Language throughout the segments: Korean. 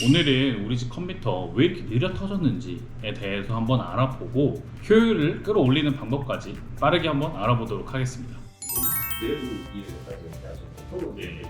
오늘은 우리 집 컴퓨터 왜 이렇게 느려 터졌는지에 대해서 한번 알아보고 효율을 끌어올리는 방법까지 빠르게 한번 알아보도록 하겠습니다. 내부 이유까지 하셔서 네.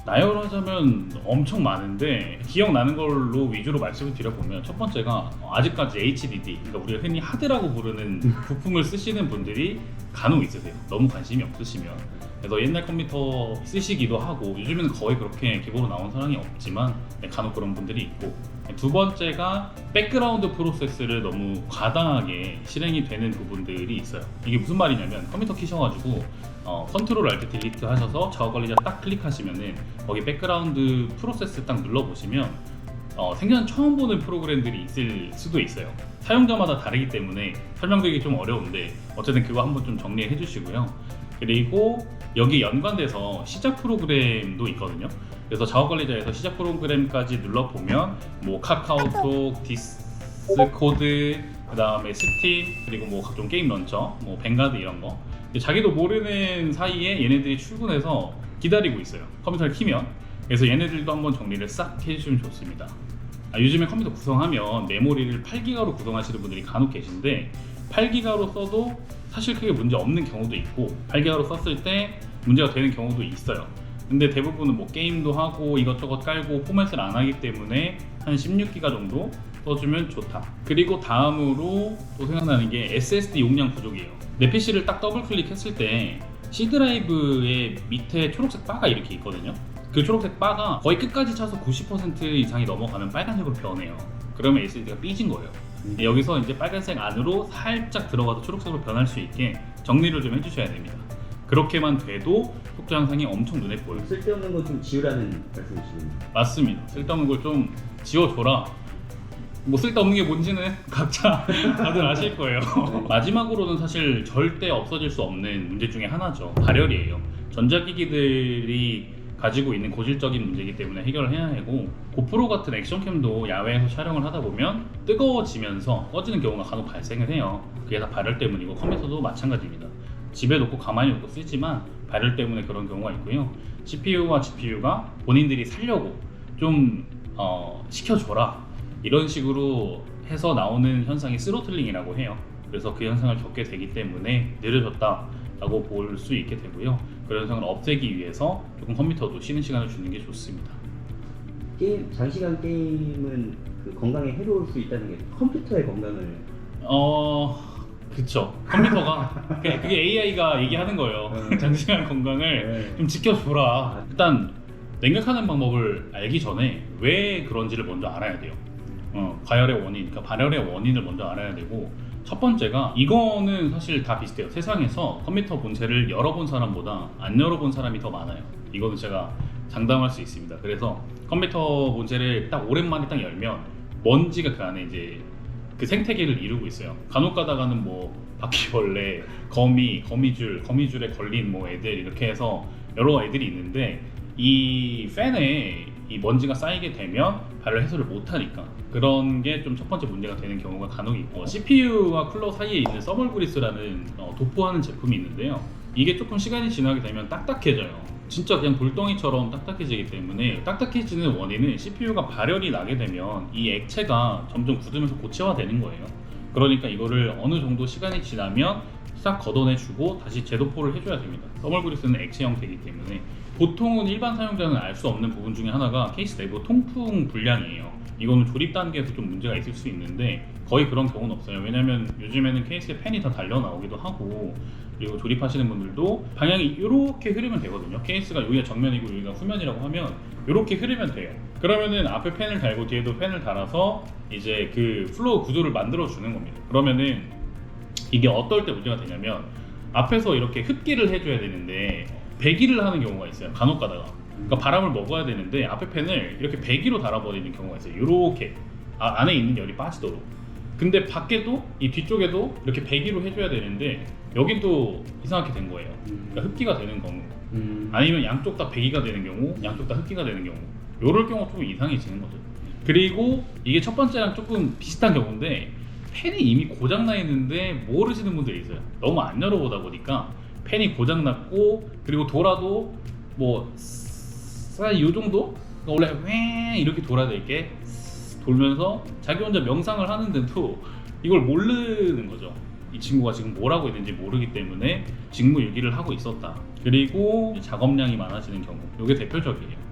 나열하자면 엄청 많은데 기억나는 걸로 위주로 말씀을 드려보면, 첫 번째가 아직까지 HDD, 그러니까 우리가 흔히 하드라고 부르는 부품을 쓰시는 분들이 간혹 있으세요. 너무 관심이 없으시면. 그래서 옛날 컴퓨터 쓰시기도 하고, 요즘에는 거의 그렇게 기본으로 나온 사람이 없지만 간혹 그런 분들이 있고, 두 번째가 백그라운드 프로세스를 너무 과다하게 실행이 되는 부분들이 있어요. 이게 무슨 말이냐면, 컴퓨터 키셔가지고 컨트롤 알트 딜리트 하셔서 작업 관리자 딱 클릭하시면은 거기 백그라운드 프로세스 딱 눌러보시면 생전 처음 보는 프로그램들이 있을 수도 있어요. 사용자마다 다르기 때문에 설명드리기 좀 어려운데 어쨌든 그거 한번 좀 정리해 주시고요. 그리고 여기 연관돼서 시작 프로그램도 있거든요. 그래서 작업 관리자에서 시작 프로그램까지 눌러보면 뭐 카카오톡, 디스코드, 그 다음에 스팀, 그리고 뭐 각종 게임 런처, 뭐 뱅가드 이런 거, 자기도 모르는 사이에 얘네들이 출근해서 기다리고 있어요. 컴퓨터를 키면. 그래서 얘네들도 한번 정리를 싹 해주시면 좋습니다. 요즘에 컴퓨터 구성하면 메모리를 8기가로 구성하시는 분들이 간혹 계신데, 8기가로 써도 사실 크게 문제 없는 경우도 있고 8기가로 썼을 때 문제가 되는 경우도 있어요. 근데 대부분은 뭐 게임도 하고 이것저것 깔고 포맷을 안 하기 때문에 한 16기가 정도 써주면 좋다. 그리고 다음으로 또 생각나는 게 SSD 용량 부족이에요. 내 PC를 딱 더블 클릭했을 때 C 드라이브의 밑에 초록색 바가 이렇게 있거든요. 그 초록색 바가 거의 끝까지 차서 90% 이상이 넘어가면 빨간색으로 변해요. 그러면 SSD가 삐진 거예요. 여기서 이제 빨간색 안으로 살짝 들어가서 초록색으로 변할 수 있게 정리를 좀 해주셔야 됩니다. 그렇게만 돼도 속도 향상이 엄청 눈에 보여요. 쓸데없는 거 좀 지우라는 말씀이시군요. 맞습니다. 쓸데없는 걸 좀 지워줘라. 뭐 쓸데없는 게 뭔지는 각자 다들 아실 거예요. 마지막으로는 사실 절대 없어질 수 없는 문제 중에 하나죠. 발열이에요. 전자기기들이 가지고 있는 고질적인 문제이기 때문에 해결을 해야 하고, 고프로 같은 액션캠도 야외에서 촬영을 하다 보면 뜨거워지면서 꺼지는 경우가 간혹 발생을 해요. 그게 다 발열 때문이고, 컴퓨터도 마찬가지입니다. 집에 놓고 가만히 놓고 쓰지만 발열 때문에 그런 경우가 있고요. CPU와 GPU가 본인들이 살려고 좀 시켜줘라, 이런 식으로 해서 나오는 현상이 스로틀링이라고 해요. 그래서 그 현상을 겪게 되기 때문에 느려졌다라고 볼 수 있게 되고요. 그런 현상을 없애기 위해서 조금 컴퓨터도 쉬는 시간을 주는 게 좋습니다. 장시간 게임은 그 건강에 해로울 수 있다는 게 컴퓨터의 건강을 그쵸. 컴퓨터가 그게 AI가 얘기하는 거예요. 장시간 건강을 좀 지켜줘라. 일단 냉각하는 방법을 알기 전에 왜 그런지를 먼저 알아야 돼요. 과열의 원인, 그러니까 발열의 원인을 먼저 알아야 되고, 첫 번째가 이거는 사실 다 비슷해요. 세상에서 컴퓨터 본체를 열어본 사람보다 안 열어본 사람이 더 많아요. 이거는 제가 장담할 수 있습니다. 그래서 컴퓨터 본체를 딱 오랜만에 딱 열면 먼지가 그 안에 이제 그 생태계를 이루고 있어요. 간혹 가다가는 뭐 바퀴벌레, 거미줄에 걸린 뭐 애들, 이렇게 해서 여러 애들이 있는데, 이 팬에 이 먼지가 쌓이게 되면 발열 해소를 못하니까 그런 게 좀 첫 번째 문제가 되는 경우가 간혹 있고, CPU와 쿨러 사이에 있는 서멀그리스라는 도포하는 제품이 있는데요. 이게 조금 시간이 지나게 되면 딱딱해져요. 진짜 그냥 돌덩이처럼 딱딱해지기 때문에, 딱딱해지는 원인은 CPU가 발열이 나게 되면 이 액체가 점점 굳으면서 고체화되는 거예요. 그러니까 이거를 어느 정도 시간이 지나면 싹 걷어내주고 다시 재도포를 해줘야 됩니다. 서멀그리스는 액체 형태이기 때문에 보통은 일반 사용자는 알 수 없는 부분 중에 하나가 케이스 내부 통풍 불량이에요. 이거는 조립 단계에서 좀 문제가 있을 수 있는데 거의 그런 경우는 없어요. 왜냐면 요즘에는 케이스에 팬이 다 달려 나오기도 하고, 그리고 조립하시는 분들도 방향이 이렇게 흐르면 되거든요. 케이스가 여기가 정면이고 여기가 후면이라고 하면 이렇게 흐르면 돼요. 그러면은 앞에 팬을 달고 뒤에도 팬을 달아서 이제 그 플로우 구조를 만들어 주는 겁니다. 그러면은 이게 어떨 때 문제가 되냐면, 앞에서 이렇게 흡기를 해줘야 되는데 배기를 하는 경우가 있어요. 간혹 가다가. 그러니까 바람을 먹어야 되는데 앞에 팬을 이렇게 배기로 달아버리는 경우가 있어요. 이렇게 안에 있는 열이 빠지도록. 근데 밖에도 이 뒤쪽에도 이렇게 배기로 해줘야 되는데 여긴 또 이상하게 된 거예요. 그러니까 흡기가 되는 경우, 아니면 양쪽 다 배기가 되는 경우, 양쪽 다 흡기가 되는 경우, 이럴 경우 좀 이상해지는 거죠. 그리고 이게 첫 번째랑 조금 비슷한 경우인데, 팬이 이미 고장나 있는데 모르시는 분들이 있어요. 너무 안 열어보다 보니까 팬이 고장났고, 그리고 돌아도 뭐 이 정도? 그러니까 원래 왜 이렇게 돌아야 될 게 돌면서 자기 혼자 명상을 하는데도 이걸 모르는 거죠. 이 친구가 지금 뭘 하고 있는지 모르기 때문에 직무 일기를 하고 있었다. 그리고 작업량이 많아지는 경우, 이게 대표적이에요.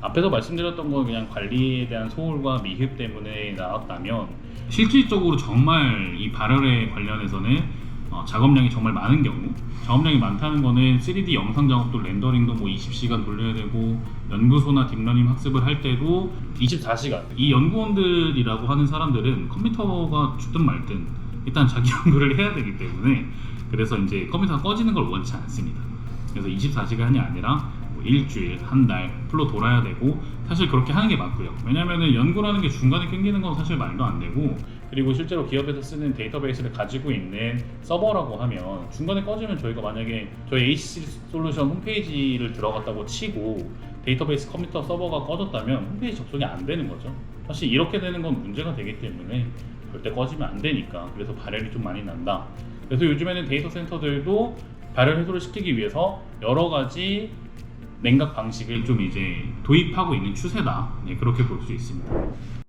앞에서 말씀드렸던 건 그냥 관리에 대한 소홀과 미흡 때문에 나왔다면, 실질적으로 정말 이 발열에 관련해서는 작업량이 정말 많은 경우, 작업량이 많다는 거는 3D 영상 작업도 렌더링도 뭐 20시간 돌려야 되고, 연구소나 딥러닝 학습을 할 때도 24시간. 이 연구원들이라고 하는 사람들은 컴퓨터가 죽든 말든 일단 자기 연구를 해야 되기 때문에, 그래서 이제 컴퓨터가 꺼지는 걸 원치 않습니다. 그래서 24시간이 아니라 뭐 일주일, 한 달 풀로 돌아야 되고, 사실 그렇게 하는 게 맞고요. 왜냐면은 연구라는 게 중간에 끊기는 건 사실 말도 안 되고, 그리고 실제로 기업에서 쓰는 데이터베이스를 가지고 있는 서버라고 하면 중간에 꺼지면, 저희가 만약에 저희 HC 솔루션 홈페이지를 들어갔다고 치고 데이터베이스 컴퓨터 서버가 꺼졌다면 홈페이지 접속이 안 되는 거죠. 사실 이렇게 되는 건 문제가 되기 때문에 절대 꺼지면 안 되니까. 그래서 발열이 좀 많이 난다. 그래서 요즘에는 데이터 센터들도 발열 해소를 시키기 위해서 여러 가지 냉각 방식을 좀 이제 도입하고 있는 추세다. 네, 그렇게 볼 수 있습니다.